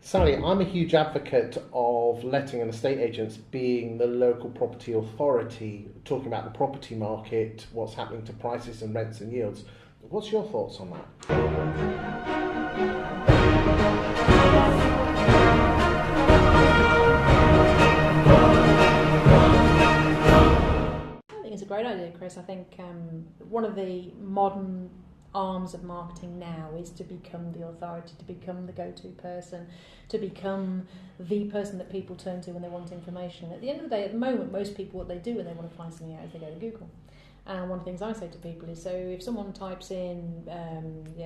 Sally, I'm a huge advocate of letting and estate agents being the local property authority, talking about the property market, what's happening to prices and rents and yields. What's your thoughts on that? I think it's a great idea, Chris. I think one of the modern arms of marketing now is to become the authority, to become the go-to person, to become the person that people turn to when they want information. At the end of the day, at the moment, most people, what they do when they want to find something out is they go to Google. And one of the things I say to people is, so if someone types in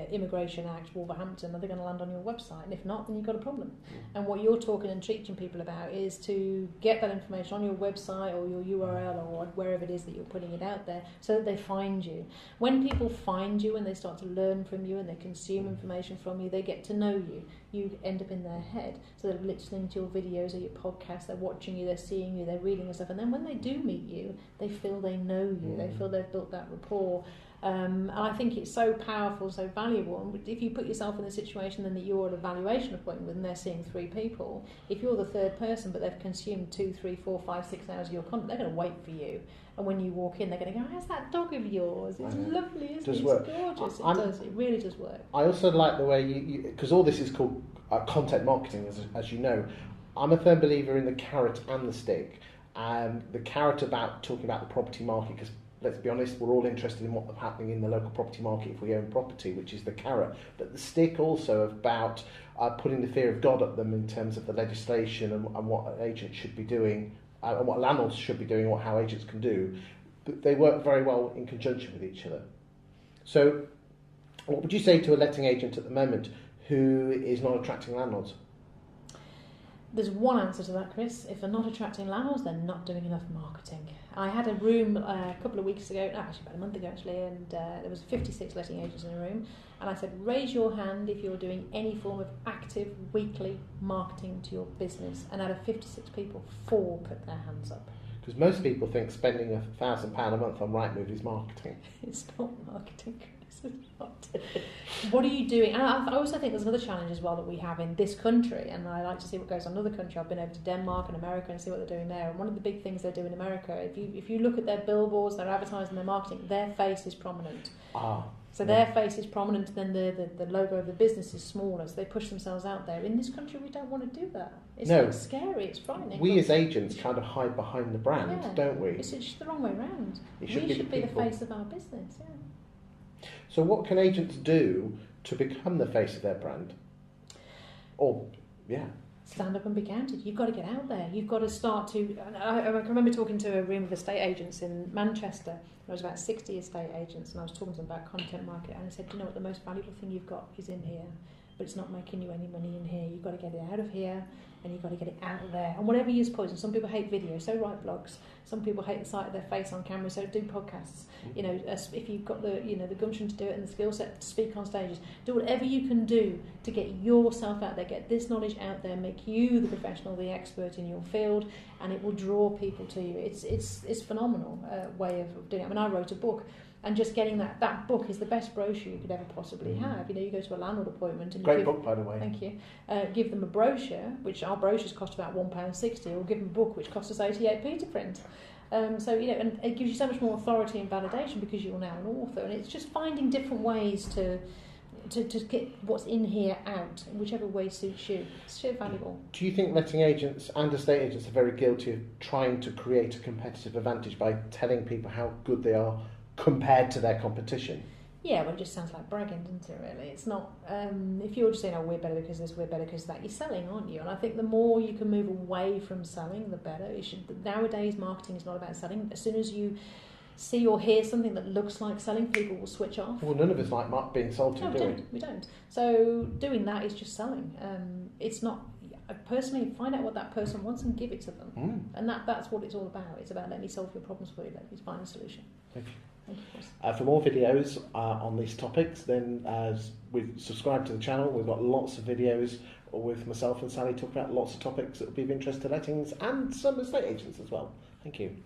Immigration Act, Wolverhampton, are they going to land on your website? And if not, then you've got a problem. And what you're talking and teaching people about is to get that information on your website or your URL or wherever it is that you're putting it out there so that they find you. When people find you and they start to learn from you and they consume information from you, they get to know you. You end up in their head. So they're listening to your videos or your podcasts, they're watching you, they're seeing you, they're reading your stuff. And then when they do meet you, they feel they know you, they feel they've built that rapport. And I think it's so powerful, so valuable. And if you put yourself in the situation then that you're at a valuation appointment with and they're seeing 3 people, if you're the third person but they've consumed 2, 3, 4, 5, 6 hours of your content, they're going to wait for you. And when you walk in, they're going to go, how's that dog of yours? It's lovely, isn't it? It's gorgeous. It does. It really does work. I also like the way you because all this is called content marketing, as you know. I'm a firm believer in the carrot and the stick. The carrot about talking about the property market, because let's be honest, we're all interested in what's happening in the local property market if we own property, which is the carrot. But the stick also about putting the fear of God at them in terms of the legislation and what agents should be doing, and what landlords should be doing, how agents can do. But they work very well in conjunction with each other. So what would you say to a letting agent at the moment who is not attracting landlords? There's one answer to that, Chris. If they're not attracting landlords, they're not doing enough marketing. I had a room a couple of weeks ago, actually about a month ago actually, and there was 56 letting agents in a room, and I said, raise your hand if you're doing any form of active weekly marketing to your business. And out of 56 people, 4 put their hands up. Because most people think spending £1,000 a month on Rightmove is marketing. It's not marketing, Chris. It's not. What are you doing? And I also think there's another challenge as well that we have in this country, and I like to see what goes on in other countries. I've been over to Denmark and America and see what they're doing there. And one of the big things they do in America, if you look at their billboards, their advertising, their marketing, their face is prominent. So their face is prominent, and then the logo of the business is smaller, so they push themselves out there. In this country, we don't want to do that. It's like scary, it's frightening. We as agents kind of hide behind the brand, don't we? It's just the wrong way around. We should be the face of our business, So what can agents do to become the face of their brand? Stand up and be counted. You've got to get out there. You've got to start to... I can remember talking to a room of estate agents in Manchester. There was about 60 estate agents, and I was talking to them about content marketing, and I said, do you know what, the most valuable thing you've got is in here, but it's not making you any money in here. You've got to get it out of here, and you've got to get it out there. And whatever you suppose, and some people hate video, so write blogs. Some people hate the sight of their face on camera, so do podcasts. You know, if you've got the gumption to do it and the skill set to speak on stages, do whatever you can do to get yourself out there, get this knowledge out there, make you the professional, the expert in your field, and it will draw people to you. It's phenomenal way of doing it. I mean, I wrote a book. And just getting that book is the best brochure you could ever possibly have. You know, you go to a landlord appointment and great book, by the way. Thank you. Give them a brochure, which our brochures cost about £1.60, or give them a book which costs us 88p to print. So you know, and it gives you so much more authority and validation because you're now an author. And it's just finding different ways to get what's in here out, in whichever way suits you. It's so valuable. Do you think letting agents and estate agents are very guilty of trying to create a competitive advantage by telling people how good they are compared to their competition? Yeah, well, it just sounds like bragging, doesn't it, really? It's not, if you're just saying, we're better because this, we're better because that, you're selling, aren't you? And I think the more you can move away from selling, the better. Nowadays, marketing is not about selling. As soon as you see or hear something that looks like selling, people will switch off. Well, none of us like being sold to, do we? We don't. So doing that is just selling. It's not... Personally, find out what that person wants and give it to them. And that's what it's all about. It's about let me solve your problems for you, let me find a solution. Thank you. For more videos on these topics, then we've subscribed to the channel. We've got lots of videos with myself and Sally talking about lots of topics that will be of interest to lettings and some estate agents as well. Thank you.